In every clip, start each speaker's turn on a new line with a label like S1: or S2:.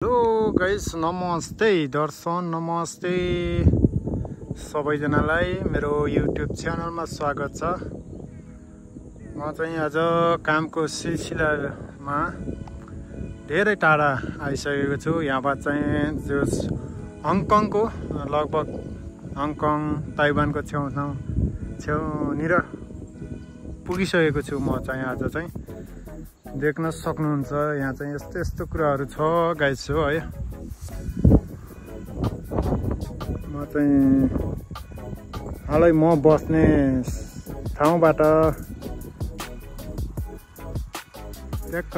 S1: Hello guys, नमस्ते दर्शन, नमस्ते सबैजनालाई मेरो युट्युब च्यानलमा स्वागत छ। म चाहिँ आज कामको सिलसिलामा धेरै टाढा आइसकेको छु। यहाँबाट चाहिँ जो हङकङको लगभग हङकङ ताइवानको छेउनिर पुगिसकेको छु। म चाहिँ आज चाहिँ देख्न सक्नुहुन्छ यहाँ चाहिँ यस्तो यस्तो कुराहरू छ गाइस हो है। म चाहिँ हालै म बस्ने ठाउँबाट ट्याक्क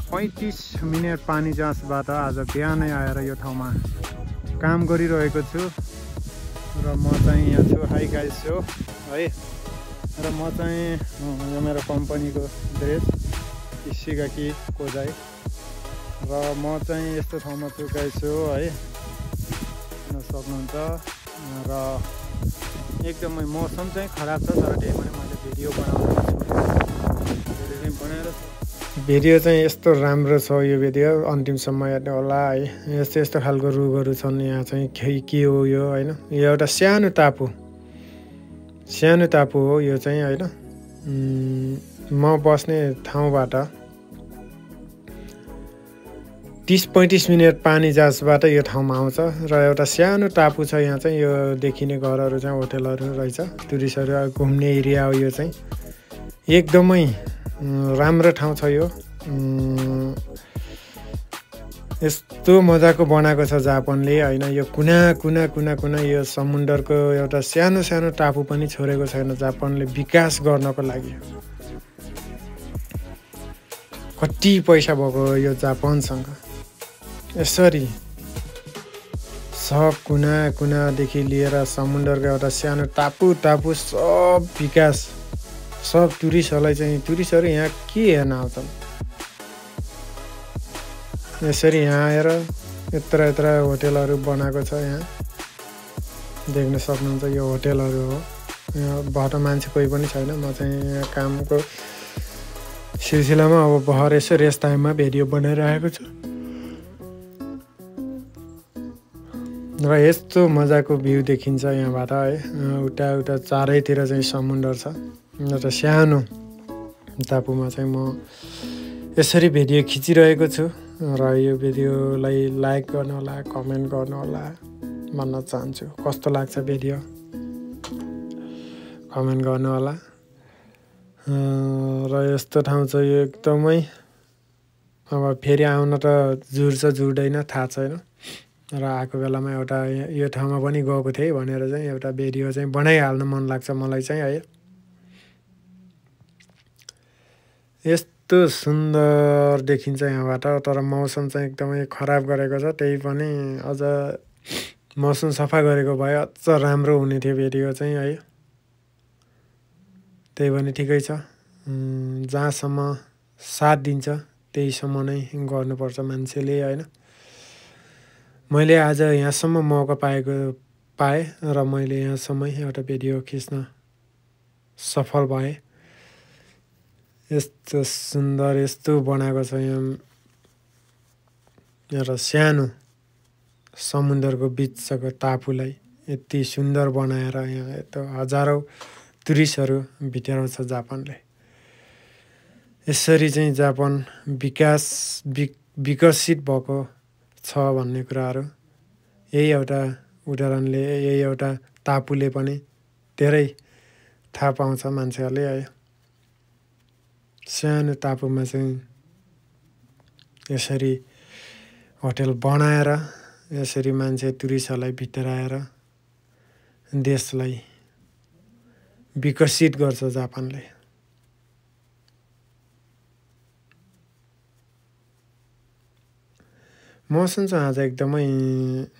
S1: 35 मिनट पानी जाँचबाट आज बिहानै आएर यो ठाउँमा काम गरिरहेको छु र म चाहिँ यहाँ छु। हाई गाइस हो है। र म चाहिँ यो मेरो कम्पनीको ड्रेस इसिगाकी कोजाई र म चाहिँ यस्तो ठाउँमा छु गाइस हो है, हेर्न सक्नुहुन्छ। र एकदमै मौसम चाहिँ खराब छ, तर त्यही पनि मैले भिडियो बनाएर भिडियो चाहिँ यस्तो राम्रो छ। यो भिडियो अन्तिमसम्म हेर्नु होला है। यस्तो यस्तो खालको रुखहरू छन् यहाँ चाहिँ। के हो यो होइन, यो एउटा सानो टापु हो यो चाहिँ होइन। म बस्ने ठाउँबाट 30-35 मिनट पानी जहाजबाट यो ठाउँमा आउँछ र एउटा सानो टापु छ यहाँ चाहिँ। यो देखिने घरहरू चाहिँ होटेलहरू रहेछ, टुरिस्टहरू घुम्ने एरिया हो यो चाहिँ। एकदमै राम्रो ठाउँ छ यो। यस्तो मजाको बनाएको छ जापानले होइन। यो कुना यो समुद्रको एउटा सानो टापु पनि छोडेको छैन जापानले विकास गर्नको लागि। कति पैसा भएको यो जापानसँग। यसरी सब कुनादेखि लिएर समुद्रको एउटा सानो टापु सब विकास, सब टुरिस्टहरूलाई चाहिँ, टुरिस्टहरू यहाँ के हेर्न आउँछन्। यसरी यहाँ आएर यत्र होटेलहरू बनाएको छ यहाँ देख्न सक्नुहुन्छ। यो होटेलहरू हो। यहाँबाट मान्छे कोही पनि छैन। म चाहिँ यहाँ कामको सिलसिलामा अब भर यसो रेस्ट टाइममा भिडियो बनाइरहेको छु र यस्तो मजाको भ्यू देखिन्छ यहाँबाट है। उता चारैतिर चाहिँ समुद्र छ। एउटा सानो टापुमा चाहिँ म यसरी भिडियो खिचिरहेको छु र यो भिडियोलाई लाइक गर्नु होला, कमेन्ट गर्नु होला भन्न चाहन्छु। कस्तो लाग्छ भिडियो कमेन्ट गर्नु होला। र यस्तो ठाउँ चाहिँ यो एकदमै अब फेरि आउन त जुर्छ जुर्दैन थाहा छैन। र आएको बेलामा एउटा यो ठाउँमा पनि गएको थिएँ भनेर चाहिँ एउटा भिडियो चाहिँ बनाइहाल्न मन लाग्छ मलाई चाहिँ है। यस्तो सुन्दर देखिन्छ यहाँबाट, तर मौसम चाहिँ एकदमै खराब गरेको छ। त्यही पनि अझ मौसम सफा गरेको भए अझ राम्रो हुने थियो भिडियो चाहिँ है। त्यही पनि ठिकै छ। जहाँसम्म साथ दिन्छ त्यहीसम्म नै गर्नुपर्छ मान्छेले होइन। मैले आज यहाँसम्म मौका पाएँ र मैले यहाँसम्म एउटा भिडियो खिच्न सफल भएँ। यस्तो सुन्दर यस्तो बनाएको छ यहाँ एउटा सानो समुद्रको बिचको टापुलाई यति सुन्दर बनाएर यहाँ यस्तो हजारौँ टुरिस्टहरू भित्राउँछ जापानले। यसरी चाहिँ जापान विकसित भएको छ भन्ने कुराहरू यही एउटा उदाहरणले, यही एउटा टापुले पनि धेरै थाहा पाउँछ मान्छेहरूले है। सानो टापुमा चाहिँ यसरी होटेल बनाएर यसरी मान्छे टुरिस्टहरूलाई भित्राएर देशलाई विकसित गर्छ जापानले। मौसम चाहिँ आज एकदमै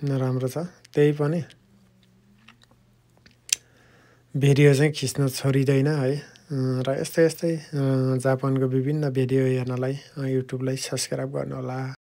S1: नराम्रो छ। त्यही पनि भिडियो चाहिँ खिच्न छोडिँदैन है। र यस्तै जापानको विभिन्न भिडियो हेर्नलाई युट्युबलाई सब्सक्राइब गर्नु होला।